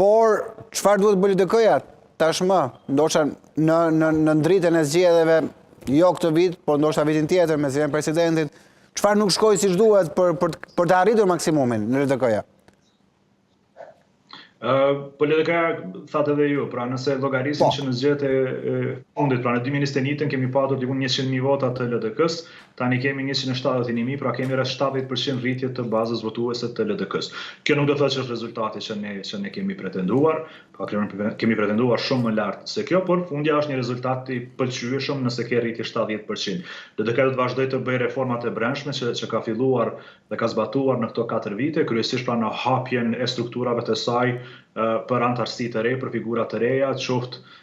Por, çfarë duhet bëjë LDK-ja tashmë, ndoshta në ndritjen e zgjedhjeve, jo këtë vit, por ndoshta vitin tjetër me zgjedhjen e presidentit, çfarë nuk shkoi siç duhet për të arritur maksimumin në LDK-ja? Po LDK-ja thatë edhe ju, pra nëse llogarisim që në zgjedhjet e fundit, pra në 2021 kemi patur diku 100.000 vota të LDK-s, tani kemi 171.000, pra kemi rreth 70% rritje të bazës votuese të LDK-s. Kjo nuk do të thotë që është rezultati që ne kemi pretenduar, pra kemi pretenduar shumë më lart se kjo, por fundja është një rezultat i pëlqyeshëm nëse ke rritje 70%. LDK do të vazhdojë të bëjë reformat e brendshme që ka filluar dhe ka zbatuar në këto 4 vite, kryesisht pra në hapjen e strukturave të saj për antarësi të re, për figura të reja, qoftë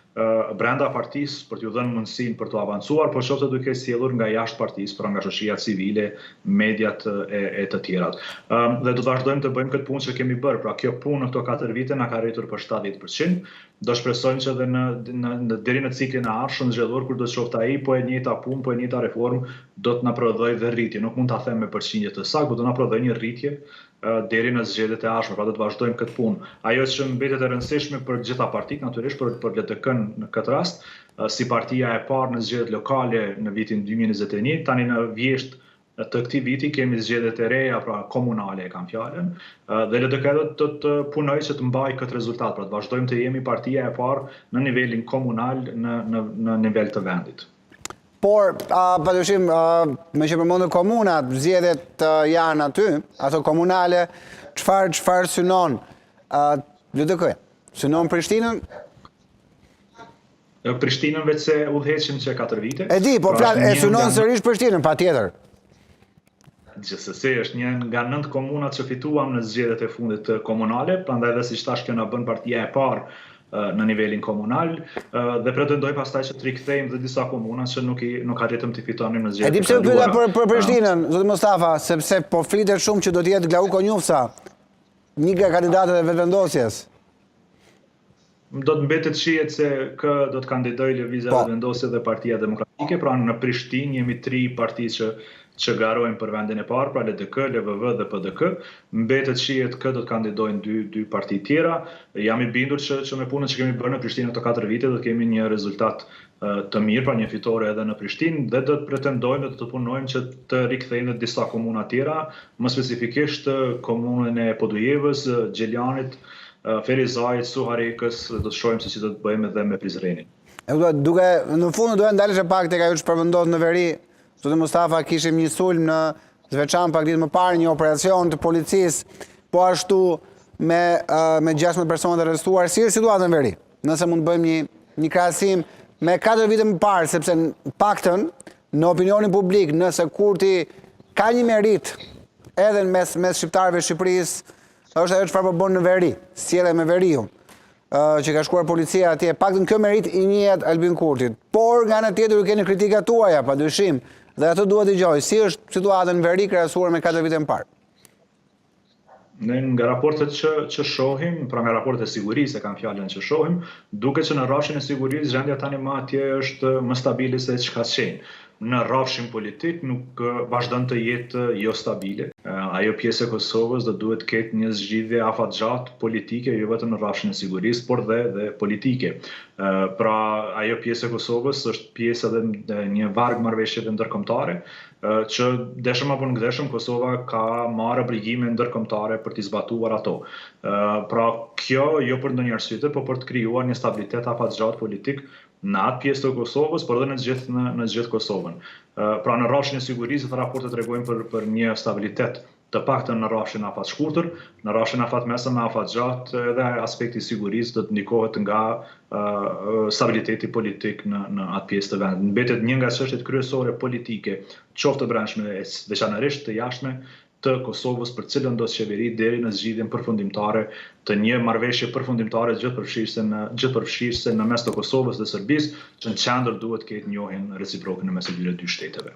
brenda partisë për t'ju dhënë mundësinë për të avancuar, por qoftë duke sjellur nga jashtë partisë, pra nga shoqëria civile, mediat e të tjerat. Dhe do të vazhdojmë të bëjmë këtë punë që kemi bërë, pra kjo punë në këto 4 vite na ka rritur për 70%. Do shpresojmë që edhe deri në ciklin e ardhshëm zgjedhor, kur do të qoftë ai, po e njëjta punë, po e njëjta reformë, do të na prodhojë dhe rritje. Nuk mund ta them me përqindje të saktë, por do na prodhojë një rritje deri në zgjedhjet e ardhshme, pra do të vazhdojmë këtë punë. Ajo që mbetet e rëndësishme për gjitha partitë, natyrisht për LDK-n në këtë rast, si partia e parë në zgjedhjet lokale në vitin 2021, tani në vjesht të këtij viti kemi zgjedhjet e reja, pra komunale e kam fjalën, dhe LDK do të punojë që të mbajë këtë rezultat, pra të vazhdojmë të jemi partia e parë në nivelin komunal, në nivel të vendit. Por, padyshim, me që përmendë komunat, zgjedhjet janë aty, ato komunale, çfarë synon LDK-ja? Synon Prishtinën? Prishtinën vetë se udhëheqim që 4 vite. E di, po e synon sërish Prishtinën, patjetër. Gjithsesi është një nga 9 komunat që fituam në zgjedhjet e fundit komunale, prandaj edhe siç thash kjo na bën partia e parë në nivelin komunal dhe pretendoj pastaj që të rikthejmë dhe disa komuna që nuk arritëm të fitonim në zgjedhjet. E di pse u pyeta për Prishtinën, zoti Mustafa, sepse po flitet shumë që do të jetë Glauko Njufsa, një nga kandidatët e vetëvendosjes. Do të mbetet shihet se kë do të kandidojë Lëvizja e Vetëvendosjes dhe Partia Demokratike, pra në Prishtinë jemi 3 parti që garojnë për vendin e parë, pra LDK, LVV dhe PDK. Mbetet shihet kë do të kandidojnë dy parti tjera. Jam i bindur që me punën që kemi bërë në Prishtinë këto 4 vite do të kemi një rezultat të mirë, pra një fitore edhe në Prishtinë, dhe do të pretendojmë dhe do të punojmë që të rikthejmë disa komuna tjera, më specifikisht komunën e Podujevës, Gjeljanit, Ferizajit, Suharekës, do të shohim se si do të bëjmë edhe me Prizrenin. Në fund duhet ndalesh pak tek ajo që përmendohet në veri. Zoti Mustafa, kishim një sulm në Zveçan pak ditë më parë, një operacion të policisë, po ashtu me 16 persona të arrestuar. Si është situata në veri? Nëse mund të bëjmë një krahasim me 4 vite më parë, sepse në paktën në opinionin publik, nëse Kurti ka një merit edhe mes shqiptarëve të Shqipërisë, është ajo çfarë po bën në veri, sjellja me veriun, që ka shkuar policia atje, paktën kjo merit i njihet Albin Kurtit. Por nga ana tjetër keni kritikat tuaja, padyshim, dhe ato duhet të dëgjoj. Si është situata në veri krahasuar me 4 vite më parë? Ne nga raportet që shohim, pra nga raportet e sigurisë e kam fjalën që shohim, duket që në rrafshin e sigurisë gjendja tani më atje është më stabile se çka qenë. Në rrafshin politik nuk vazhdon të jetë jo stabile. Ajo pjesë e Kosovës do duhet të ketë një zgjidhje afatgjatë politike, jo vetëm në rrafshin e sigurisë, por dhe politike. Pra ajo pjesë e Kosovës është pjesë edhe një varg marrëveshjeve ndërkombëtare, që deshëm apo nuk deshëm Kosova ka marrë obligime ndërkombëtare për t'i zbatuar ato. Pra kjo jo për ndonjë arsye, por për të krijuar një stabilitet afatgjatë politik në atë pjesë të Kosovës, por edhe në gjithë Kosovën. Pra në rrafshin e sigurisë, raportet tregojnë për një stabilitet të paktën në rrafshin afat shkurtër, në rrafshin afat mesëm me afat gjatë, edhe aspekti i sigurisë do të ndikohet nga stabiliteti politik në atë pjesë të vendit. Mbetet një nga çështjet kryesore politike, qoftë të brendshme, veçanërisht të jashtme, të Kosovës për cilën do të qeveri deri në zgjidhjen përfundimtare të një marrëveshje përfundimtare gjithëpërfshirëse në mes të Kosovës dhe Serbisë, që në qendër duhet të ketë njohjen reciproke në mes të dy shteteve.